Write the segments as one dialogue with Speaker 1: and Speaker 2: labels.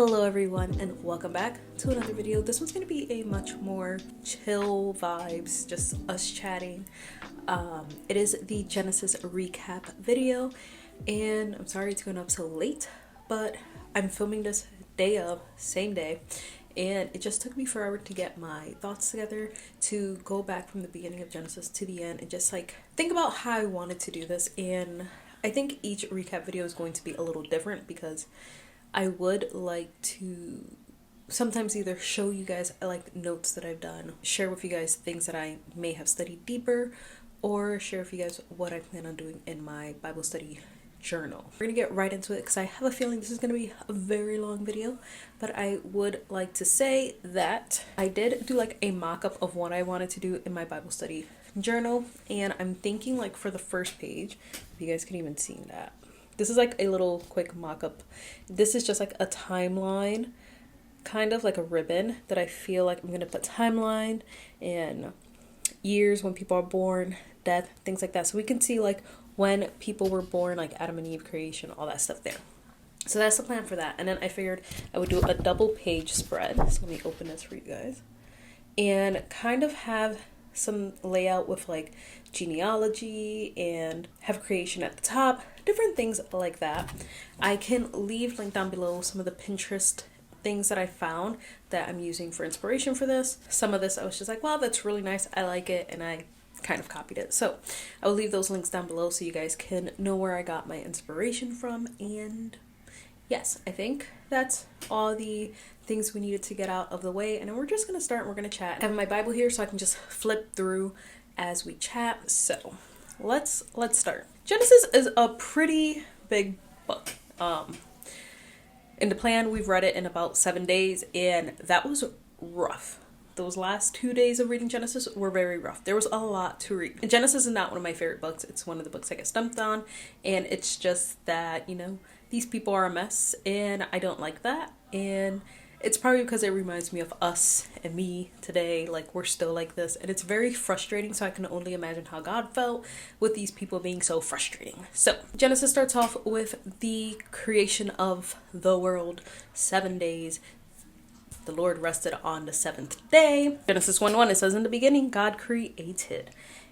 Speaker 1: Hello everyone and welcome back to another video. This one's going to be a much more chill vibes, just us chatting. It is the Genesis recap video and I'm sorry it's going up so late, but I'm filming this same day, and it just took me forever to get my thoughts together to go back from the beginning of Genesis to the end and just like think about how I wanted to do this. And I think each recap video is going to be a little different because I would like to sometimes either show you guys like notes that I've done, share with you guys things that I may have studied deeper, or share with you guys what I plan on doing in my Bible study journal. We're gonna get right into it because I have a feeling this is gonna be a very long video, but I would like to say that I did do like a mock-up of what I wanted to do in my Bible study journal, and I'm thinking like for the first page, if you guys can even see that. This is like a little quick mock-up. This is just like a timeline, kind of like a ribbon that I feel like I'm gonna put timeline and years when people are born, death, things like that. So we can see like when people were born, like Adam and Eve creation, all that stuff there. So that's the plan for that. And then I figured I would do a double page spread. So let me open this for you guys. And kind of have some layout with like genealogy and have creation at the top, different things like that. I can leave link down below some of the Pinterest things that I found that I'm using for inspiration for this. Some of this I was just like, wow, that's really nice, I like it, and I kind of copied it. So I'll leave those links down below so you guys can know where I got my inspiration from. And yes, I think that's all the things we needed to get out of the way, and then we're just gonna start and we're gonna chat. I have my Bible here so I can just flip through as we chat. So let's start. Genesis is a pretty big book. In the plan, we've read it in about 7 days, and that was rough. Those last 2 days of reading Genesis were very rough. There was a lot to read. And Genesis is not one of my favorite books. It's one of the books I get stumped on, and it's just that, you know, these people are a mess, and I don't like that. And it's probably because it reminds me of us and me today. Like, we're still like this, and it's very frustrating. So I can only imagine how God felt with these people being so frustrating. So Genesis starts off with the creation of the world. 7 days. The Lord rested on the seventh day. Genesis 1:1, it says, in the beginning, God created.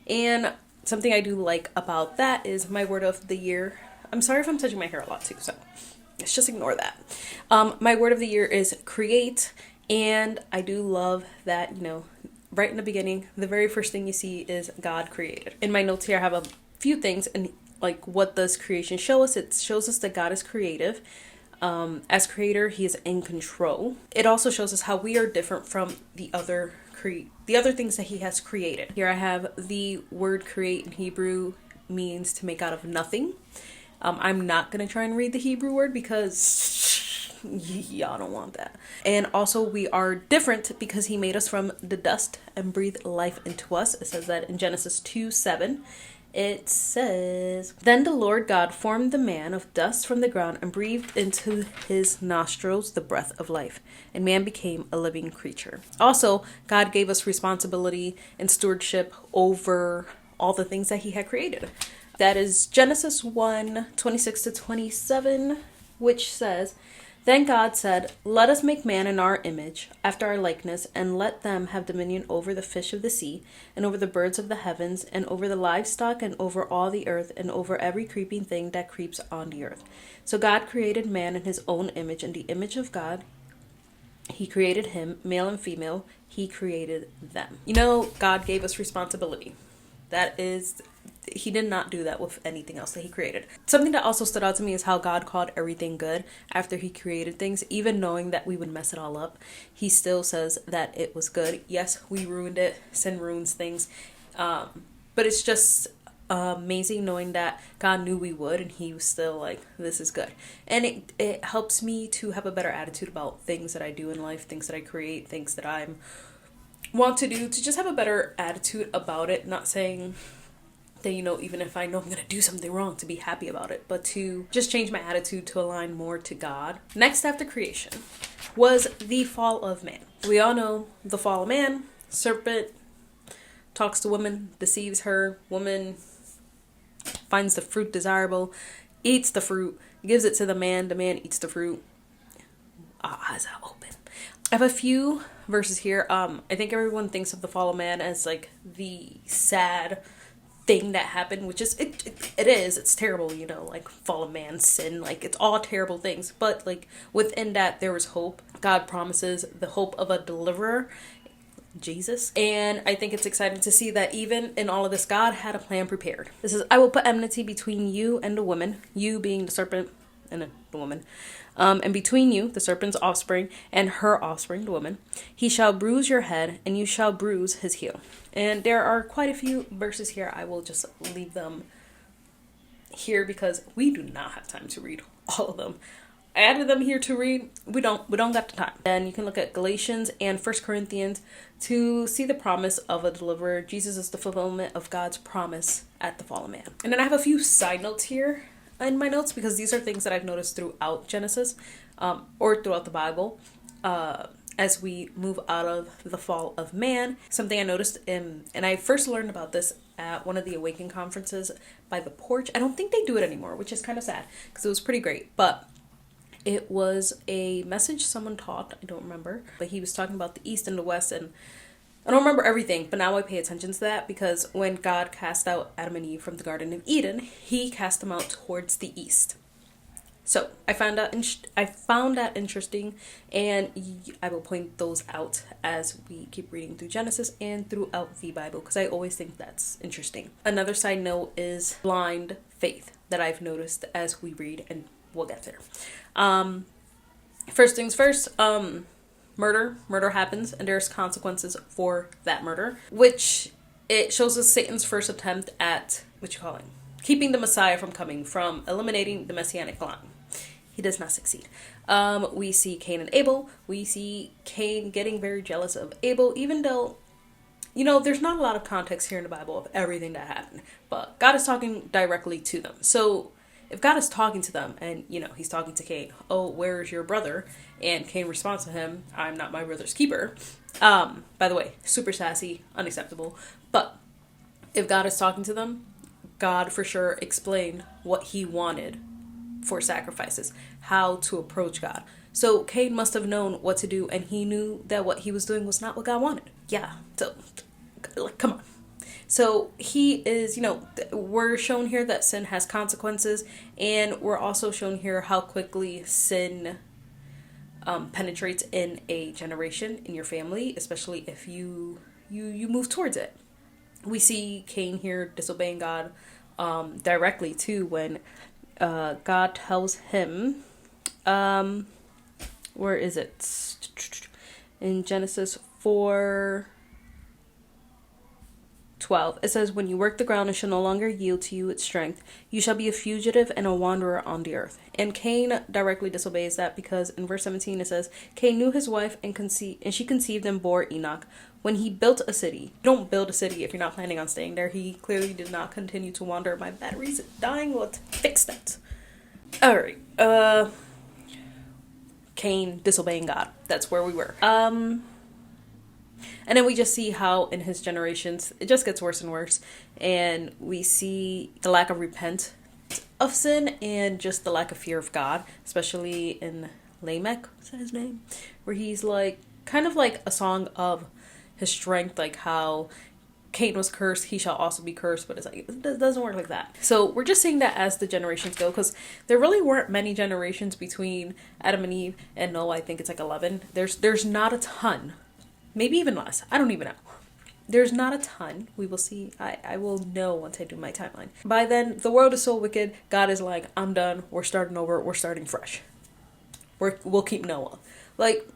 Speaker 1: And something I do like about that is my word of the year. I'm sorry if I'm touching my hair a lot too, so let's just ignore that. My word of the year is create. And I do love that, you know, right in the beginning, the very first thing you see is God created. In my notes here, I have a few things, and like, what does creation show us? It shows us that God is creative. As creator, he is in control. It also shows us how we are different from the other things that he has created. Here I have the word create in Hebrew means to make out of nothing. I'm not going to try and read the Hebrew word because y'all don't want that. And also we are different because he made us from the dust and breathed life into us. It says that in Genesis 2:7. It says, then the Lord God formed the man of dust from the ground and breathed into his nostrils the breath of life, and man became a living creature. Also, God gave us responsibility and stewardship over all the things that he had created. That is Genesis 1:26-27, which says, then God said, let us make man in our image, after our likeness, and let them have dominion over the fish of the sea, and over the birds of the heavens, and over the livestock, and over all the earth, and over every creeping thing that creeps on the earth. So God created man in his own image. In the image of God, he created him, male and female, he created them. You know, God gave us responsibility. He did not do that with anything else that he created. Something that also stood out to me is how God called everything good after he created things. Even knowing that we would mess it all up, he still says that it was good. Yes, we ruined it. Sin ruins things. But it's just amazing knowing that God knew we would, and he was still like, this is good. And it helps me to have a better attitude about things that I do in life, things that I create, things that I want to do, to just have a better attitude about it. Not saying that, you know, even if I know I'm going to do something wrong, to be happy about it, but to just change my attitude to align more to God. Next after creation was the fall of man. We all know the fall of man. Serpent talks to woman, deceives her. Woman finds the fruit desirable, eats the fruit, gives it to the man eats the fruit. eyes are open. I have a few verses here. I think everyone thinks of the fall of man as like the sad thing that happened, which is it is. It's terrible, you know, like fall of man, sin, like it's all terrible things. But like within that there was hope. God promises the hope of a deliverer, Jesus. And I think it's exciting to see that even in all of this, God had a plan prepared. This is, I will put enmity between you and the woman, you being the serpent and the woman, and between you, the serpent's offspring, and her offspring, the woman. He shall bruise your head, and you shall bruise his heel. And there are quite a few verses here. I will just leave them here because we do not have time to read all of them. I added them here to read. We don't got the time. And you can look at Galatians and 1 Corinthians to see the promise of a deliverer. Jesus is the fulfillment of God's promise at the fall of man. And then I have a few side notes here in my notes because these are things that I've noticed throughout Genesis, or throughout the Bible, as we move out of the fall of man. Something I noticed and I first learned about this at one of the Awaken conferences by the porch. I don't think they do it anymore, which is kind of sad because it was pretty great. But it was a message someone taught, I don't remember, but he was talking about the East and the West, and I don't remember everything, but now I pay attention to that because when God cast out Adam and Eve from the Garden of Eden, he cast them out towards the East. So I found that interesting, and I will point those out as we keep reading through Genesis and throughout the Bible because I always think that's interesting. Another side note is blind faith that I've noticed as we read, and we'll get there. First things first, murder happens and there's consequences for that murder, which it shows us Satan's first attempt at, keeping the Messiah from coming, from eliminating the Messianic line. He does not succeed. We see Cain and Abel. We see Cain getting very jealous of Abel, even though, you know, there's not a lot of context here in the Bible of everything that happened, but God is talking directly to them. So if God is talking to them and, you know, he's talking to Cain, oh, where is your brother? And Cain responds to him, I'm not my brother's keeper. By the way, super sassy, unacceptable. But if God is talking to them, God for sure explained what he wanted for sacrifices, how to approach God. So Cain must have known what to do, and he knew that what he was doing was not what God wanted. Yeah, so, like, come on. So he is, you know, we're shown here that sin has consequences, and we're also shown here how quickly sin penetrates in a generation, in your family, especially if you move towards it. We see Cain here disobeying God directly too when God tells him, where is it? In Genesis 4:12, it says, when you work the ground, it shall no longer yield to you its strength. You shall be a fugitive and a wanderer on the earth. And Cain directly disobeys that because in verse 17 it says, Cain knew his wife and she conceived and bore Enoch. When he built a city, don't build a city if you're not planning on staying there. He clearly did not continue to wander. My battery's dying. Let's fix that. All right. Cain disobeying God. That's where we were. And then we just see how in his generations, it just gets worse and worse. And we see the lack of repent of sin and just the lack of fear of God, especially in Lamech, is that his name? Where he's like, kind of like a song of his strength, like how Cain was cursed, he shall also be cursed, but it's like, it doesn't work like that. So we're just seeing that as the generations go, because there really weren't many generations between Adam and Eve and Noah. I think it's like 11. There's not a ton. Maybe even less. I don't even know. There's not a ton. We will see. I will know once I do my timeline. By then, the world is so wicked. God is like, I'm done. We're starting over. We're starting fresh. We'll keep Noah. Like,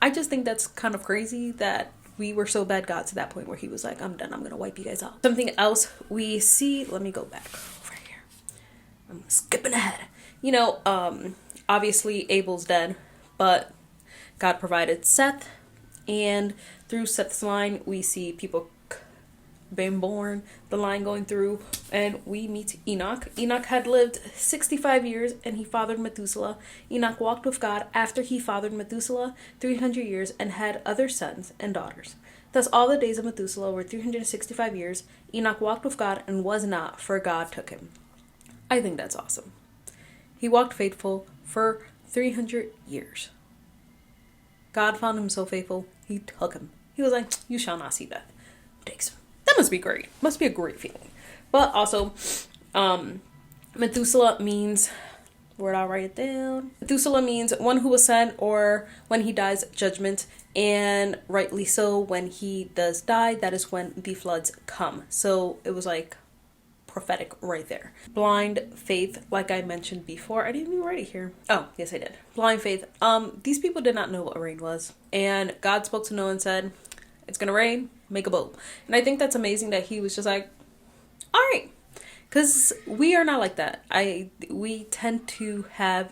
Speaker 1: I just think that's kind of crazy that we were so bad God to that point where he was like, I'm done. I'm going to wipe you guys out. Something else we see. Let me go back over here. I'm skipping ahead. You know, obviously Abel's dead, but God provided Seth. And through Seth's line, we see people being born, the line going through, and we meet Enoch. Enoch had lived 65 years, and he fathered Methuselah. Enoch walked with God after he fathered Methuselah 300 years and had other sons and daughters. Thus all the days of Methuselah were 365 years. Enoch walked with God and was not, for God took him. I think that's awesome. He walked faithful for 300 years. God found him so faithful, he took him. He was like, you shall not see death. Takes him. That must be great. Must be a great feeling. But also, Methuselah means, word, I'll write it down. Methuselah means one who was sent, or when he dies, judgment. And rightly so, when he does die, that is when the floods come. So it was like prophetic right there. Blind faith, like I mentioned before. I didn't even write it here. Oh, yes, I did. Blind faith. These people did not know what rain was. And God spoke to Noah and said, it's gonna rain, make a boat. And I think that's amazing that he was just like, all right. Because we are not like that. We tend to have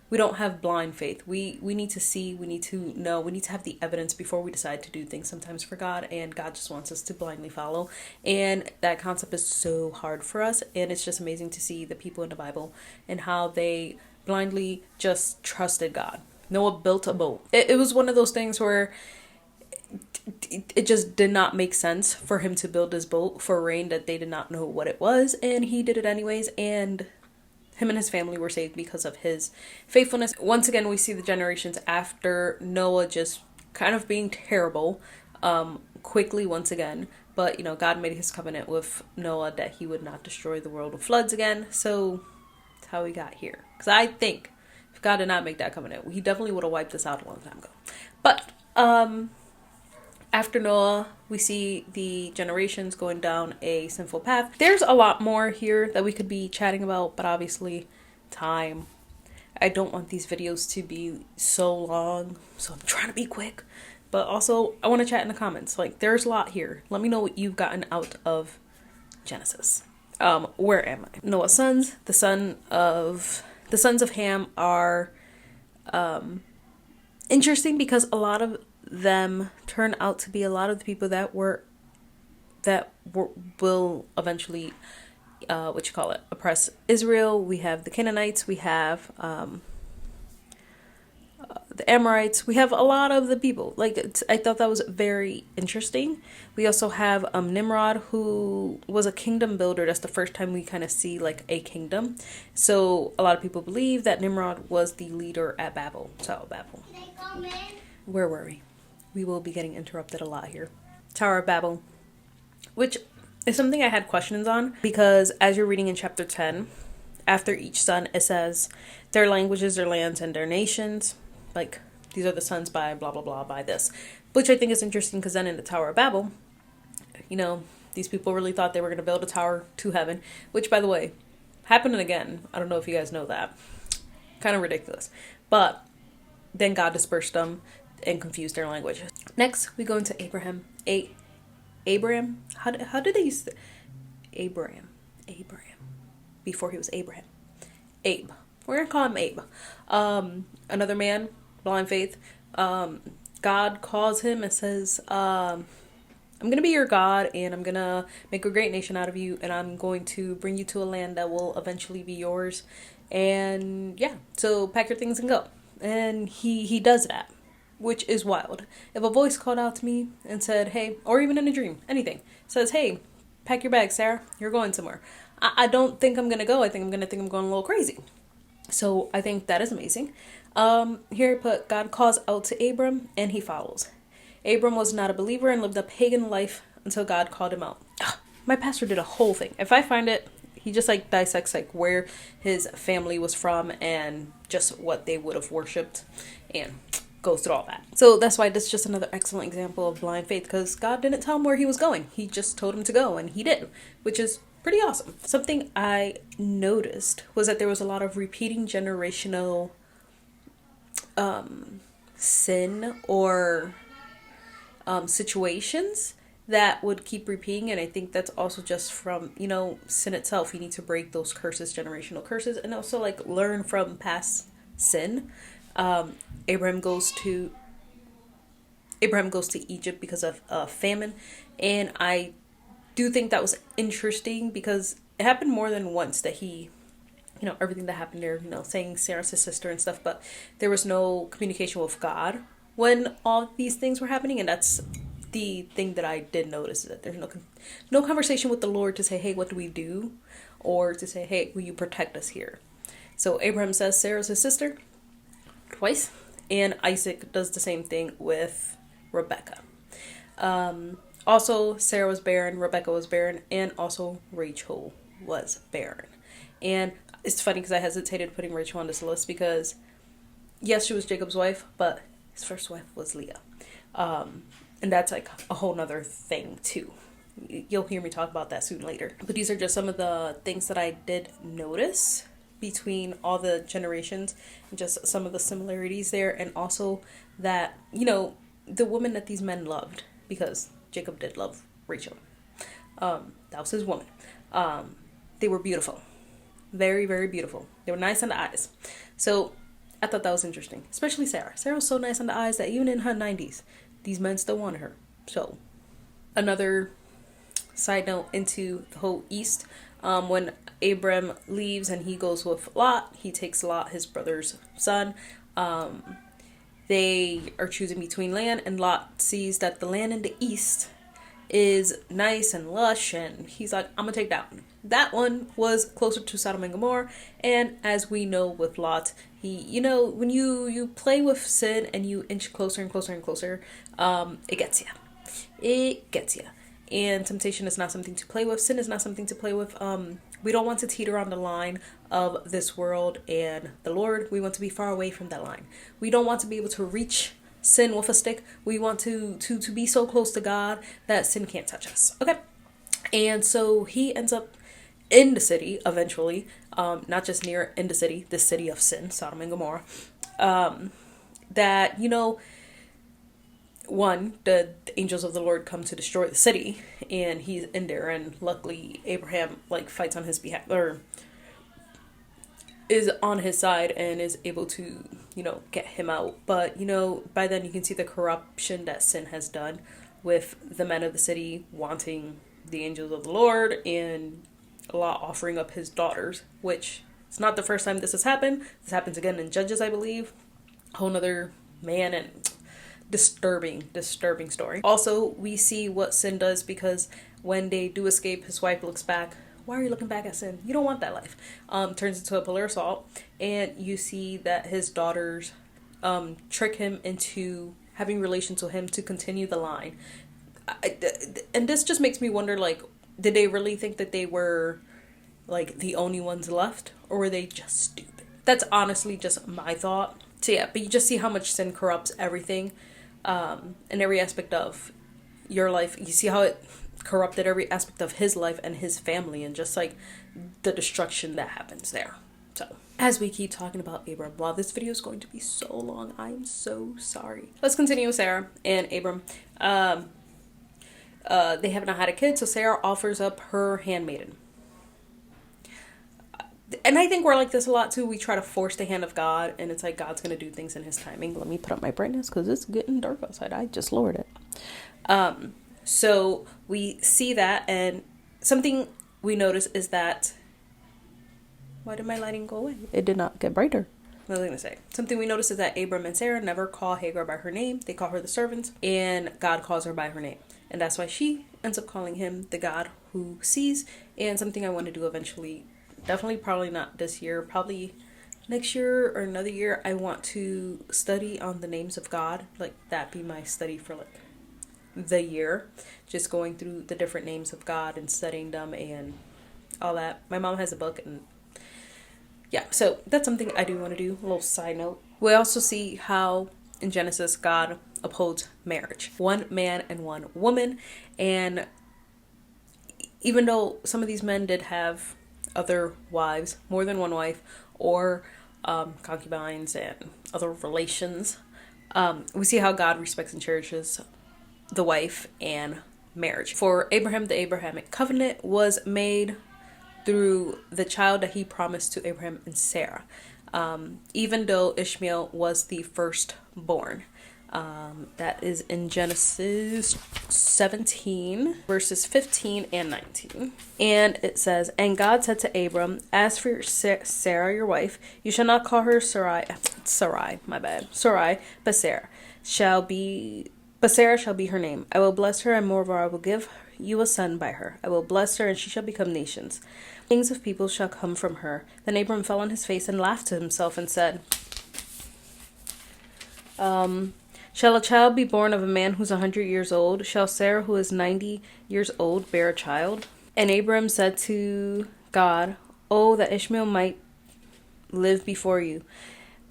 Speaker 1: we don't have blind faith. We need to see, we need to know, we need to have the evidence before we decide to do things sometimes for God, and God just wants us to blindly follow. And that concept is so hard for us, and it's just amazing to see the people in the Bible and how they blindly just trusted God. Noah built a boat. It was one of those things where it just did not make sense for him to build this boat for rain that they did not know what it was, and he did it anyways, and him and his family were saved because of his faithfulness. Once again, we see the generations after Noah just kind of being terrible, quickly once again. But, you know, God made his covenant with Noah that he would not destroy the world with floods again. So that's how we got here. Because I think if God did not make that covenant, he definitely would have wiped us out a long time ago. But, after Noah, we see the generations going down a sinful path. There's a lot more here that we could be chatting about, but obviously time. I don't want these videos to be so long, so I'm trying to be quick. But also, I want to chat in the comments. Like, there's a lot here. Let me know what you've gotten out of Genesis. Where am I? Noah's sons. The sons of Ham are interesting because a lot of them turn out to be a lot of the people that will eventually oppress Israel. We have the Canaanites, we have the Amorites, we have a lot of the people. Like, I thought that was very interesting. We also have Nimrod, who was a kingdom builder. That's the first time we kind of see like a kingdom. So a lot of people believe that Nimrod was the leader at Babel. Tower of Babel. Where were we? We will be getting interrupted a lot here. Tower of Babel, which is something I had questions on, because as you're reading in chapter 10, after each son, it says their languages, their lands, and their nations. Like, these are the sons by blah, blah, blah, by this. Which I think is interesting, because then in the Tower of Babel, you know, these people really thought they were going to build a tower to heaven, which, by the way, happened again. I don't know if you guys know that. Kind of ridiculous. But then God dispersed them and confused their language. Next, we go into Abraham. Abraham? How did they use it? Abraham. Before he was Abraham. Abe. We're going to call him Abe. Another man, blind faith. God calls him and says, I'm going to be your God, and I'm going to make a great nation out of you, and I'm going to bring you to a land that will eventually be yours. And yeah, so pack your things and go. And he does that, which is wild. If a voice called out to me and said, hey, or even in a dream, anything, says, hey, pack your bags, Sarah, you're going somewhere, I don't think I'm going to go. I think I'm going a little crazy. So I think that is amazing. Here I put, God calls out to Abram and he follows. Abram was not a believer and lived a pagan life until God called him out. My pastor did a whole thing. If I find it, he just like dissects like where his family was from and just what they would have worshipped and goes through all that. So that's why this is just another excellent example of blind faith, because God didn't tell him where he was going. He just told him to go, and he did, which is pretty awesome. Something I noticed was that there was a lot of repeating generational sin or situations that would keep repeating. And I think that's also just from, you know, sin itself. You need to break those curses, generational curses, and also like learn from past sin. Abraham goes to Egypt because of famine, and I do think that was interesting because it happened more than once that he, you know, everything that happened there, you know, saying Sarah's his sister and stuff, but there was no communication with God when all these things were happening. And that's the thing that I did notice, is that there's no conversation with the Lord to say, hey, what do we do? Or to say, hey, will you protect us here? So Abraham says Sarah's his sister twice, and Isaac does the same thing with Rebecca. Also, Sarah was barren, Rebecca was barren, and also Rachel was barren. And it's funny because I hesitated putting Rachel on this list because, yes, she was Jacob's wife, but his first wife was Leah. And that's like a whole nother thing too. You'll hear me talk about that soon later. But these are just some of the things that I did notice between all the generations and just some of the similarities there. And also that, you know, the woman that these men loved, because Jacob did love Rachel. That was his woman. They were beautiful. Very, very beautiful. They were nice on the eyes. So I thought that was interesting. Especially Sarah. Sarah was so nice on the eyes that even in her 90s, these men still wanted her. So another side note into the whole East. When Abram leaves and he goes with Lot, he takes Lot, his brother's son. They are choosing between land, and Lot sees that the land in the east is nice and lush, and he's like, I'm gonna take that one. That one was closer to Sodom and Gomorrah, and as we know with Lot, he, you know, when you play with sin and you inch closer and closer and closer, it gets you. It gets you. And temptation is not something to play with. Sin is not something to play with. We don't want to teeter on the line of this world and the Lord. We want to be far away from that line. We don't want to be able to reach sin with a stick. We want to be so close to God that sin can't touch us. Okay. And so he ends up in the city eventually, not just near in the city, the city of sin, Sodom and Gomorrah. That, you know, one, the angels of the Lord come to destroy the city, and he's in there, and luckily Abraham like fights on his behalf, or is on his side and is able to, you know, get him out. But, you know, by then you can see the corruption that sin has done with the men of the city wanting the angels of the Lord, and Lot offering up his daughters, which it's not the first time this has happened. This happens again in Judges, I believe. A whole nother man and disturbing story. Also, we see what sin does, because when they do escape, his wife looks back. Why are you looking back at sin? You don't want that life. Turns into a pillar of salt, and you see that his daughters trick him into having relations with him to continue the line. And this just makes me wonder, like, did they really think that they were like the only ones left, or were they just stupid? That's honestly just my thought. So yeah, but you just see how much sin corrupts everything, in every aspect of your life. You see how it corrupted every aspect of his life and his family, and just like the destruction that happens there. So as we keep talking about Abram, wow, this video is going to be so long. I'm so sorry. Let's continue with Sarah and Abram. They have not had a kid, so Sarah offers up her handmaiden. And I think we're like this a lot too. We try to force the hand of God, and it's like God's going to do things in his timing. Let me put up my brightness because it's getting dark outside. I just lowered it. So we see that, and something we notice is that, why did my lighting go away? It did not get brighter. What was I going to say? Something we notice is that Abram and Sarah never call Hagar by her name. They call her the servant, and God calls her by her name. And that's why she ends up calling him the God who sees. And something I want to do eventually, definitely probably not this year, probably next year or another year, I want to study on the names of God. Like, that be my study for like the year. Just going through the different names of God and studying them and all that. My mom has a book, and yeah, so that's something I do want to do. A little side note. We also see how in Genesis God upholds marriage. One man and one woman. And even though some of these men did have other wives, more than one wife, or concubines and other relations, we see how God respects and cherishes the wife and marriage. For Abraham, the Abrahamic covenant was made through the child that he promised to Abraham and Sarah, even though Ishmael was the firstborn. That is in Genesis 17 verses 15 and 19. And it says, and God said to Abram, as for Sarah, your wife, you shall not call her Sarai, but Sarah shall be her name. I will bless her, and moreover I will give you a son by her. I will bless her, and she shall become nations. Kings of people shall come from her. Then Abram fell on his face and laughed to himself and said, Shall a child be born of a man who's 100 years old? Shall Sarah, who is 90 years old, bear a child? And Abram said to God, Oh, that Ishmael might live before you.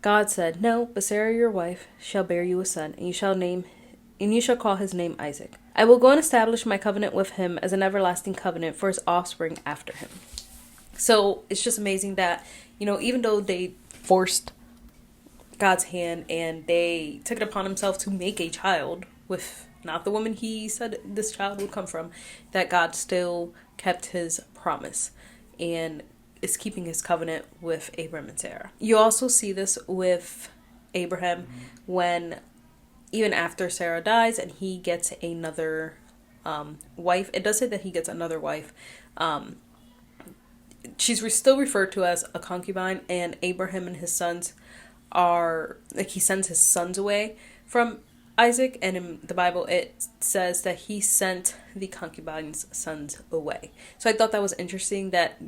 Speaker 1: God said, No, but Sarah your wife shall bear you a son, and you shall call his name Isaac. I will go and establish my covenant with him as an everlasting covenant for his offspring after him. So it's just amazing that, even though they forced God's hand and they took it upon himself to make a child with not the woman he said this child would come from, that God still kept his promise and is keeping his covenant with Abraham and Sarah. You also see this with Abraham when, even after Sarah dies and he gets another wife, it does say that he gets another wife. She's still referred to as a concubine, and Abraham and his sons are, he sends his sons away from Isaac, and in the Bible it says that he sent the concubine's sons away. So I thought that was interesting that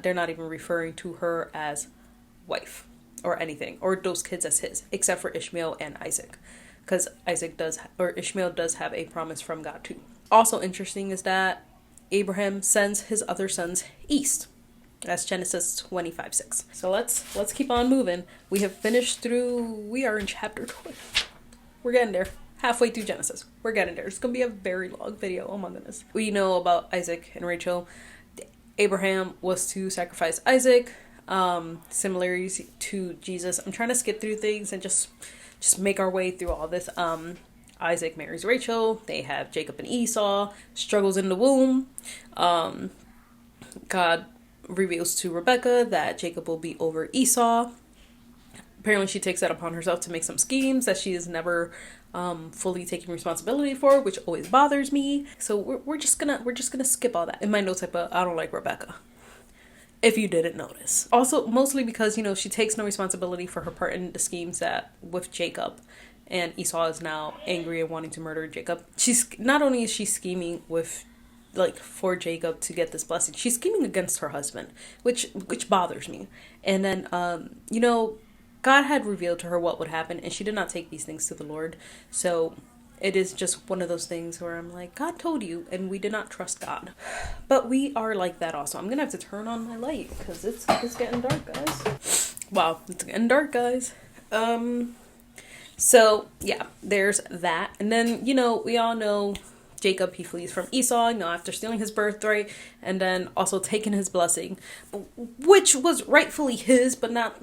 Speaker 1: they're not even referring to her as wife or anything, or those kids as his, except for Ishmael and Isaac, because Ishmael does have a promise from God too. Also interesting is that Abraham sends his other sons east. That's Genesis 25:6. So let's keep on moving. We are in chapter 12. We're getting there. Halfway through Genesis. We're getting there. It's going to be a very long video. Oh my goodness. We know about Isaac and Rachel. Abraham was to sacrifice Isaac. Similarities to Jesus. I'm trying to skip through things and just make our way through all this. Isaac marries Rachel. They have Jacob and Esau. Struggles in the womb. God reveals to Rebecca that Jacob will be over Esau. Apparently she takes that upon herself to make some schemes that she is never fully taking responsibility for, which always bothers me. So we're just gonna skip all that. In my notes I put, I don't like Rebecca, if you didn't notice. Also, mostly because, she takes no responsibility for her part in the schemes that with Jacob, and Esau is now angry and wanting to murder Jacob. She's not only is she scheming for Jacob to get this blessing, she's scheming against her husband, which bothers me. And then God had revealed to her what would happen, and she did not take these things to the Lord. So it is just one of those things where I'm like, God told you, and we did not trust God. But we are like that also. I'm gonna have to turn on my light because it's getting dark, guys. Wow, it's getting dark, guys. So yeah, there's that. And then, we all know Jacob, he flees from Esau, after stealing his birthright and then also taking his blessing, which was rightfully his, but not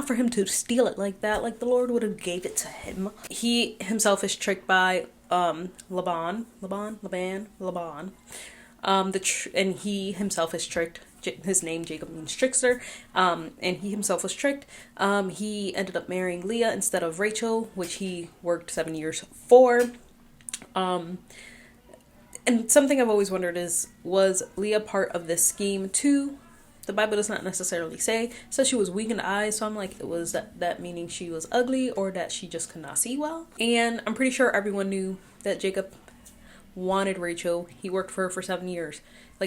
Speaker 1: for him to steal it like that. Like the Lord would have gave it to him. He himself is tricked by Laban. And he himself is tricked. His name Jacob means trickster. And he himself was tricked. He ended up marrying Leah instead of Rachel, which he worked 7 years for. And something I've always wondered is, was Leah part of this scheme too? The Bible does not necessarily say. It says she was weak in the eyes, so I'm like, it was that meaning she was ugly or that she just could not see well? And I'm pretty sure everyone knew that Jacob wanted Rachel. He worked for her for 7 years.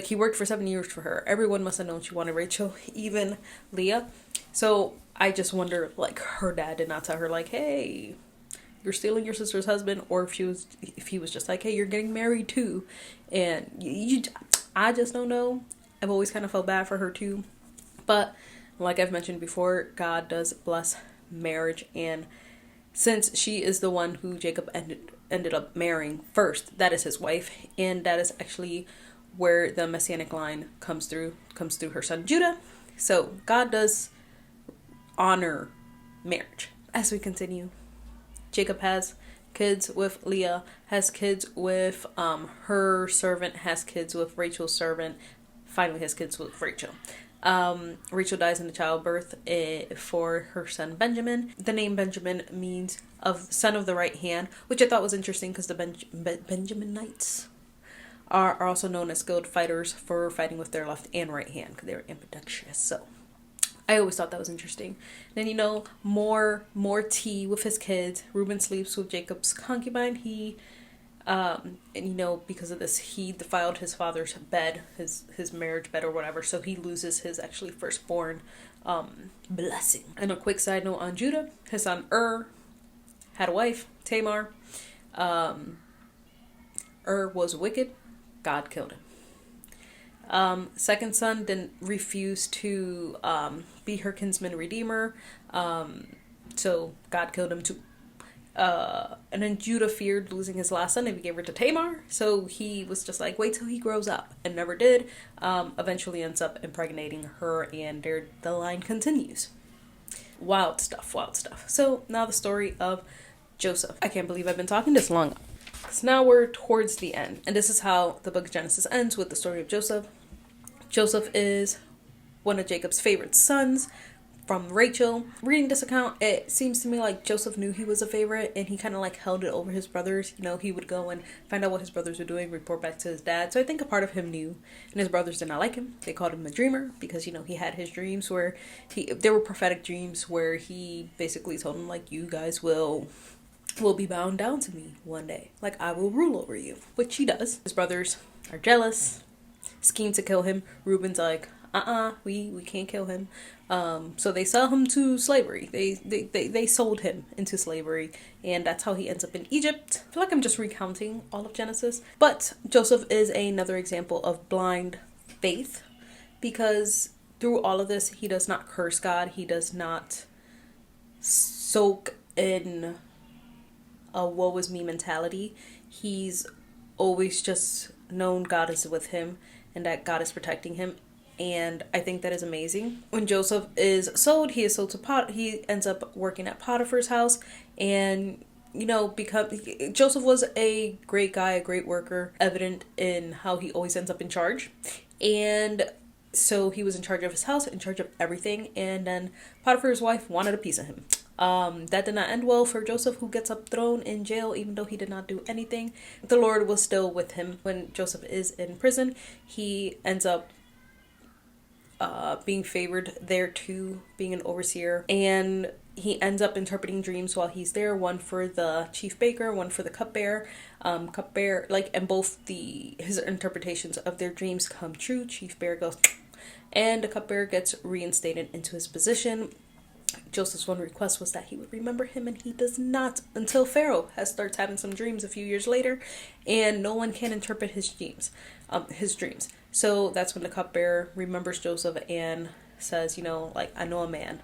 Speaker 1: He worked for 7 years for her. Everyone must have known she wanted Rachel, even Leah. So I just wonder, her dad did not tell her, hey, you're stealing your sister's husband, or if he was just hey, you're getting married too. And I just don't know. I've always kind of felt bad for her too. But like I've mentioned before, God does bless marriage, and since she is the one who Jacob ended up marrying first, that is his wife, and that is actually where the messianic line comes through her son Judah. So God does honor marriage. As we continue, Jacob has kids with Leah, has kids with her servant, has kids with Rachel's servant, finally has kids with Rachel. Rachel dies in the childbirth for her son Benjamin. The name Benjamin means son of the right hand, which I thought was interesting because the Benjaminites are also known as skilled fighters for fighting with their left and right hand because they were ambidextrous. So I always thought that was interesting. Then, more tea with his kids. Reuben sleeps with Jacob's concubine. He, because of this, he defiled his father's bed, his marriage bed or whatever. So he loses his actually firstborn blessing. And a quick side note on Judah, his son had a wife, Tamar. Was wicked. God killed him. Second son then refused to be her kinsman redeemer. So God killed him too. And then Judah feared losing his last son if he gave her to Tamar. So he was just like, wait till he grows up, and never did. Eventually ends up impregnating her, and the line continues. Wild stuff, wild stuff. So now the story of Joseph. I can't believe I've been talking this long. So now we're towards the end. And this is how the book of Genesis ends, with the story of Joseph. Joseph is one of Jacob's favorite sons from Rachel. Reading this account, it seems to me like Joseph knew he was a favorite, and he kind of like held it over his brothers. You know, he would go and find out what his brothers were doing, report back to his dad. So I think a part of him knew, and his brothers did not like him. They called him a dreamer because, you know, he had his dreams where there were prophetic dreams where he basically told them, like, you guys will be bound down to me one day. Like, I will rule over you, which he does. His brothers are jealous, scheme to kill him. Reuben's like, we can't kill him. So they sell him to slavery. They sold him into slavery, and that's how he ends up in Egypt. I feel like I'm just recounting all of Genesis, but Joseph is another example of blind faith, because through all of this, he does not curse God. He does not soak in a woe is me mentality. He's always just known God is with him and that God is protecting him. And I think that is amazing. When Joseph is sold, he is sold to he ends up working at Potiphar's house, and you know, Joseph was a great guy, a great worker, evident in how he always ends up in charge. And so he was in charge of his house, in charge of everything, and then Potiphar's wife wanted a piece of him. That did not end well for Joseph, who gets up thrown in jail even though he did not do anything. The Lord was still with him. When Joseph is in prison, he ends up being favored there too, being an overseer, and he ends up interpreting dreams while he's there, one for the chief baker, one for the cupbearer. And both his interpretations of their dreams come true. Chief bearer goes and the cupbearer gets reinstated into his position. Joseph's one request was that he would remember him, and he does not, until Pharaoh starts having some dreams a few years later, and no one can interpret his dreams. So that's when the cupbearer remembers Joseph and says, you know, like, I know a man,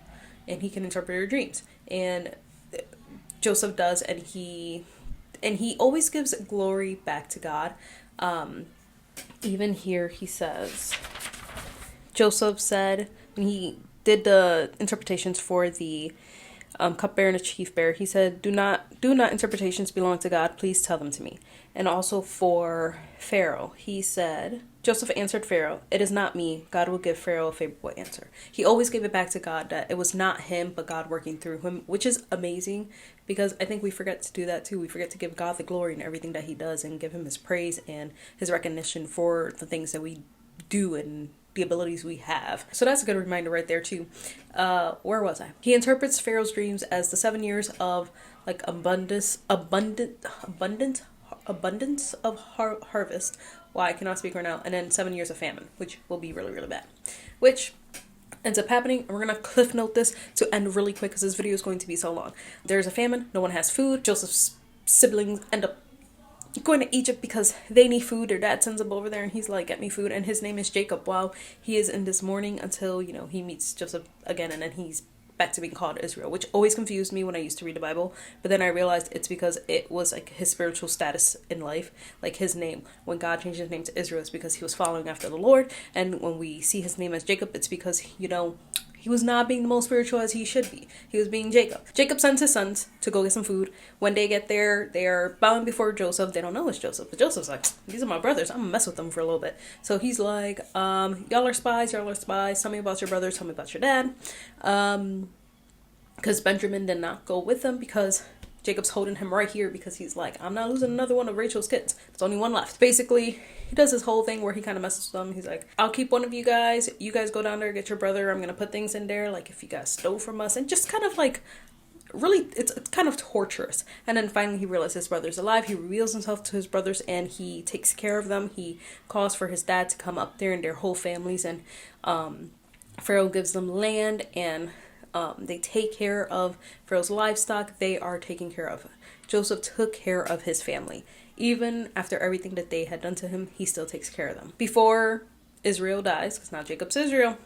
Speaker 1: and he can interpret your dreams. And Joseph does, and he always gives glory back to God. Even here he says, Joseph said, when he did the interpretations for the cupbearer and the chief bearer, he said, do not interpretations belong to God? Please tell them to me. And also for Pharaoh, he said, Joseph answered Pharaoh, it is not me. God will give Pharaoh a favorable answer. He always gave it back to God, that it was not him, but God working through him, which is amazing, because I think we forget to do that too. We forget to give God the glory in everything that he does, and give him his praise and his recognition for the things that we do and the abilities we have. So that's a good reminder right there too. Where was I? He interprets Pharaoh's dreams as the 7 years of like abundance of harvest. Wow, I cannot speak right now. And then 7 years of famine, which will be really, really bad. Which ends up happening. And we're going to cliff note this to end really quick because this video is going to be so long. There's a famine. No one has food. Joseph's siblings end up going to Egypt because they need food. Their dad sends him over there and he's like, get me food. And his name is Jacob while he is in this mourning until, you know, he meets Joseph again, and then he's back to being called Israel, which always confused me when I used to read the Bible. But then I realized it's because it was like his spiritual status in life, like his name. When God changed his name to Israel, it's because he was following after the Lord. And when we see his name as Jacob, it's because, you know, he was not being the most spiritual as he should be. He was being Jacob. Jacob sends his sons to go get some food. When they get there, they are bowing before Joseph. They don't know it's Joseph. But Joseph's like, these are my brothers. I'm going to mess with them for a little bit. So he's like, y'all are spies. Y'all are spies. Tell me about your brothers. Tell me about your dad. Because Benjamin did not go with them because Jacob's holding him right here because he's like, I'm not losing another one of Rachel's kids. There's only one left. Basically, he does this whole thing where he kind of messes with them. He's like, I'll keep one of you guys. You guys go down there, get your brother. I'm going to put things in there, like if you guys stole from us. And just kind of like, really, it's kind of torturous. And then finally he realizes his brother's alive. He reveals himself to his brothers and he takes care of them. He calls for his dad to come up there and their whole families. And Pharaoh gives them land and they take care of Pharaoh's livestock. They are taken care of. Joseph took care of his family. Even after everything that they had done to him, he still takes care of them. Before Israel dies, because now Jacob's Israel,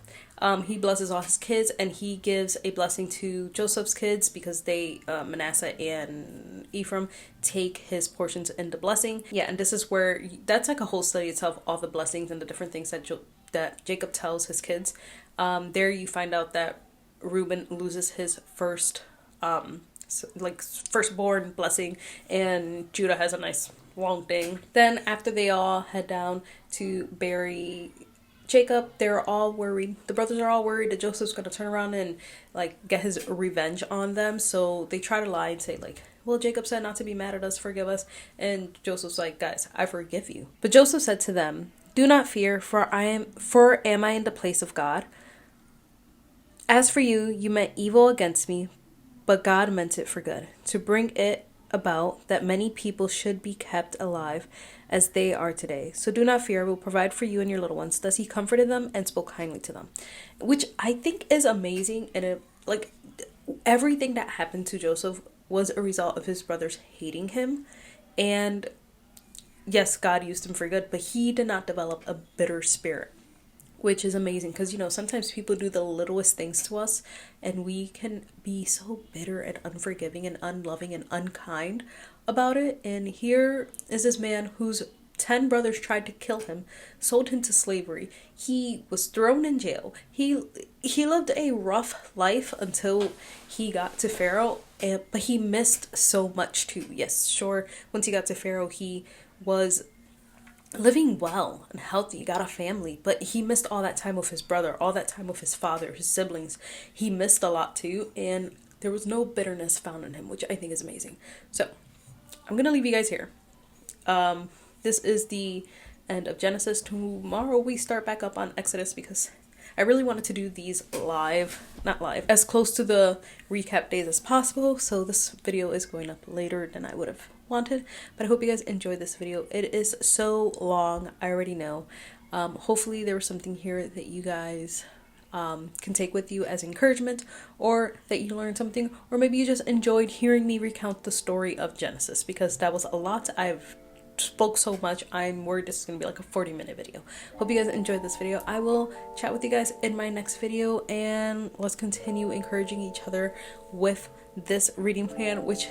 Speaker 1: he blesses all his kids, and he gives a blessing to Joseph's kids because they, Manasseh and Ephraim, take his portions in the blessing. Yeah, and this is where, that's like a whole study itself, all the blessings and the different things that Jacob tells his kids. There you find out that Reuben loses his firstborn blessing, and Judah has a nice long thing. Then after they all head down to bury Jacob, they're all worried. The brothers are all worried that Joseph's going to turn around and like get his revenge on them. So they try to lie and say like, well, Jacob said not to be mad at us, forgive us. And Joseph's like, guys, I forgive you. But Joseph said to them, do not fear, for am I in the place of God? As for you, you meant evil against me, but God meant it for good, to bring it about that many people should be kept alive as they are today. So do not fear, I will provide for you and your little ones. Thus he comforted them and spoke kindly to them, which I think is amazing. And everything that happened to Joseph was a result of his brothers hating him. And yes, God used him for good, but he did not develop a bitter spirit, which is amazing because, sometimes people do the littlest things to us and we can be so bitter and unforgiving and unloving and unkind about it. And here is this man whose 10 brothers tried to kill him, sold him to slavery. He was thrown in jail. He lived a rough life until he got to Pharaoh, but he missed so much too. Yes, sure, once he got to Pharaoh, he was living well and healthy, got a family, but he missed all that time with his brother, all that time with his father, his siblings. He missed a lot too, and there was no bitterness found in him, which I think is amazing. So I'm gonna leave you guys here. This is the end of Genesis. Tomorrow we start back up on Exodus because I really wanted to do these not live, as close to the recap days as possible. So this video is going up later than I would have wanted, but I hope you guys enjoyed this video. It is so long, I already know. Hopefully there was something here that you guys can take with you as encouragement, or that you learned something, or maybe you just enjoyed hearing me recount the story of Genesis, because that was a lot. I've spoke so much, I'm worried this is gonna be like a 40-minute video. Hope you guys enjoyed this video. I will chat with you guys in my next video, and let's continue encouraging each other with this reading plan, which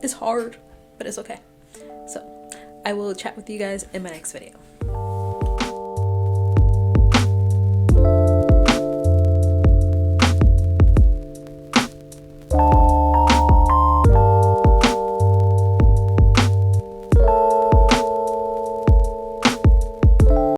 Speaker 1: is hard, but it's okay. So I will chat with you guys in my next video.